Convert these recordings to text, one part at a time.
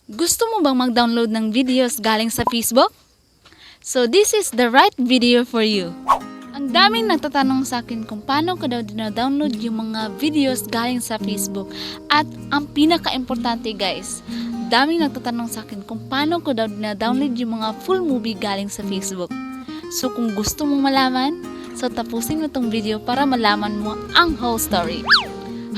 Gusto mo bang mag-download ng videos galing sa Facebook? So this is the right video for you. Ang daming nagtatanong sa akin kung paano ko daw dina-download yung mga videos galing sa Facebook. At ang pinaka-importante guys, daming nagtatanong sa akin kung paano ko daw dina-download yung mga full movie galing sa Facebook. So kung gusto mong malaman, so tapusin mo tong video para malaman mo ang whole story.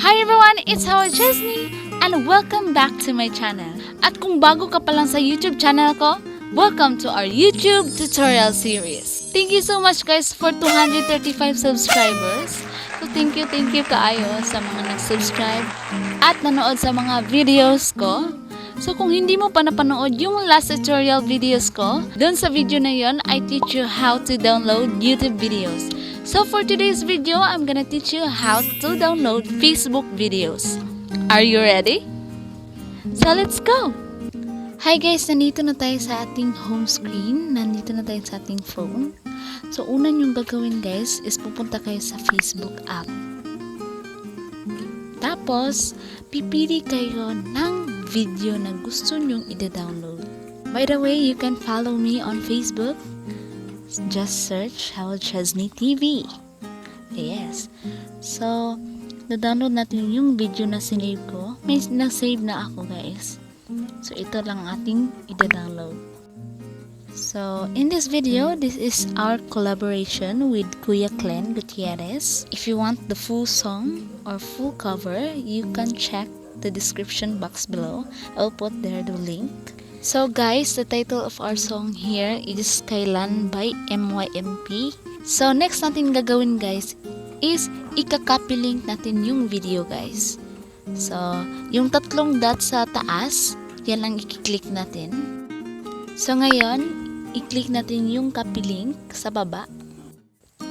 Hi everyone, it's Chesney and welcome back to my channel. At kung bago ka pa lang sa YouTube channel ko, welcome to our YouTube tutorial series. Thank you so much guys for 235 subscribers. So thank you kaayo sa mga nag-subscribe at nanood sa mga videos ko. So kung hindi mo pa napanood yung last tutorial videos ko, dun sa video na yon, I teach you how to download YouTube videos. So for today's video, I'm gonna teach you how to download Facebook videos. Are you ready? So let's go! Hi guys, nandito na tayo sa ating home screen. Nandito na tayo sa ating phone. So una yung gagawin guys is pupunta kayo sa Facebook app. Tapos, pipili kayo ng video na gusto nyong i-download. By the way, you can follow me on Facebook. Just search Chesney TV. Yes. So, na-download natin yung video na sinave ko. May na-save na ako guys. So, ito lang ating i-download. So, in this video, this is our collaboration with Kuya Glenn Gutierrez. If you want the full song or full cover, you can check the description box below. I'll put there the link. So guys, the title of our song here is Kailan by MYMP. So next natin gagawin guys is ika-copy link natin yung video guys. So yung tatlong dot sa taas, yan ang i-click natin. So ngayon, i-click natin yung copy link sa baba.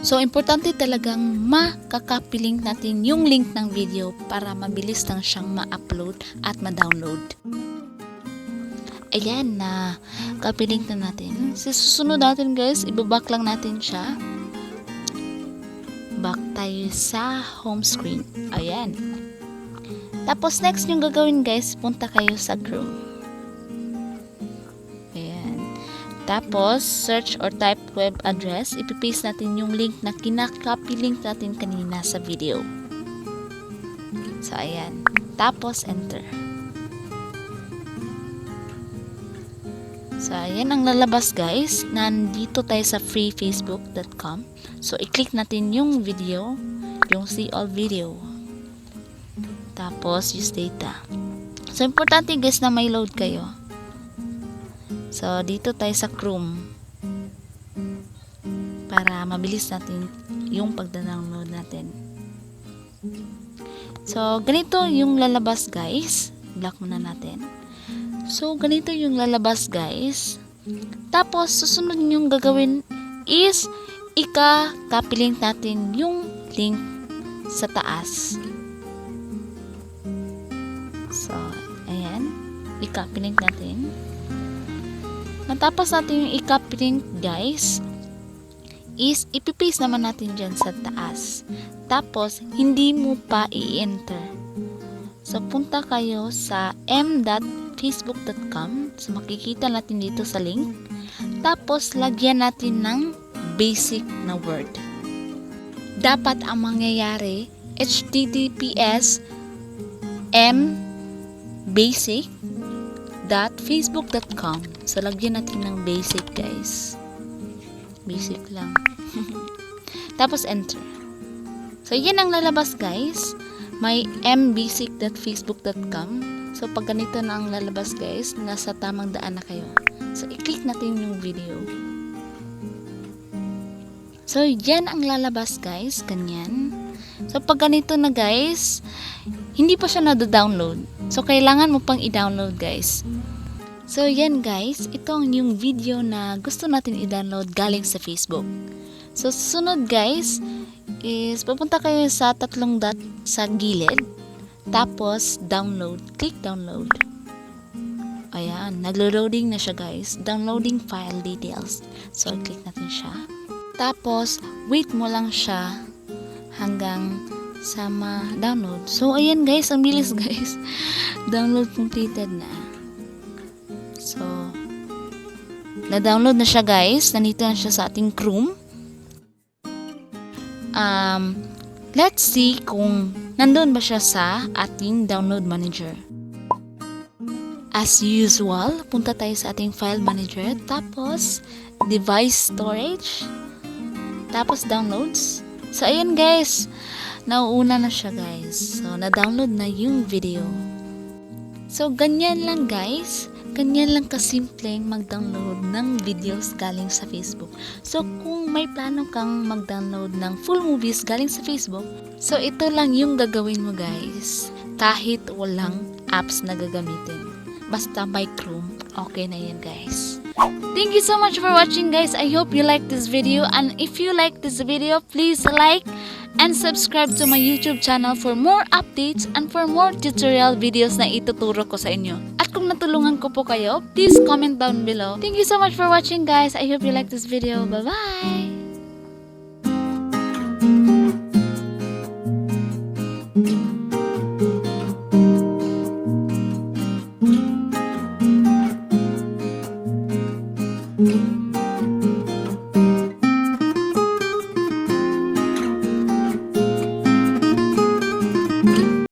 So importante talagang ma-copy link natin yung link ng video para mabilis lang siyang ma-upload at ma-download. Ayan na, copy link na natin. So, susunod natin guys, ibaback lang natin siya. Back tayo sa home screen. Ayan. Tapos next yung gagawin guys, punta kayo sa Chrome. Ayan. Tapos, search or type web address. Ipipaste natin yung link na kinaka-copy link natin kanina sa video. So, ayan. Tapos, enter. So, ayan ang lalabas guys. Nandito tayo sa freefacebook.com. So, i-click natin yung video, yung see all video. Tapos, use data. So, importante guys na may load kayo. So, dito tayo sa Chrome. Para mabilis natin yung pagda-download natin. So, ganito yung lalabas guys. Block muna natin. So, ganito yung lalabas guys. Tapos, susunod yung gagawin is ika-copy link natin yung link sa taas. So, ayan. I-copy link natin. Matapos natin yung i-copy link guys, is ipipaste naman natin dyan sa taas. Tapos, hindi mo pa i-enter. So, punta kayo sa m.facebook.com. So, makikita natin dito sa link. Tapos, lagyan natin ng basic na word. Dapat ang mangyayari, https mbasic.facebook.com. So, lagyan natin ng basic, guys. Basic lang. Tapos, enter. So, yan ang lalabas, guys. May mbasic.facebook.com. So, pag ganito na ang lalabas guys, nasa tamang daan na kayo. So, i-click natin yung video. So, yan ang lalabas guys. Ganyan. So, pag ganito na guys, hindi pa siya na-download. So, kailangan mo pang i-download guys. So, yan guys. Ito ang yung video na gusto natin i-download galing sa Facebook. So, susunod guys, is pupunta kayo sa tatlong dot sa gilid. Tapos, download. Click download. Ayan, naglo-loading na siya guys. Downloading file details. So, click natin siya. Tapos, wait mo lang siya hanggang sa ma-download. So, ayan guys, ang bilis guys. Download completed na. Na-download na siya guys. Nandito na siya sa ating Chrome. Let's see kung nandun ba siya sa ating download manager. As usual, punta tayo sa ating file manager. Tapos, device storage. Tapos, downloads. So, ayan guys. Nauuna na siya guys. So, na-download na yung video. So, ganyan lang guys. Ganyan lang kasimpleng mag-download ng videos galing sa Facebook. So, kung may plano kang mag-download ng full movies galing sa Facebook, so ito lang yung gagawin mo guys. Kahit walang apps na gagamitin. Basta may Chrome, okay na yan guys. Thank you so much for watching guys. I hope you like this video. And if you like this video, please like and subscribe to my YouTube channel for more updates and for more tutorial videos na ituturo ko sa inyo. At kung natulungan ko po kayo, please comment down below. Thank you so much for watching guys. I hope you like this video. Bye-bye!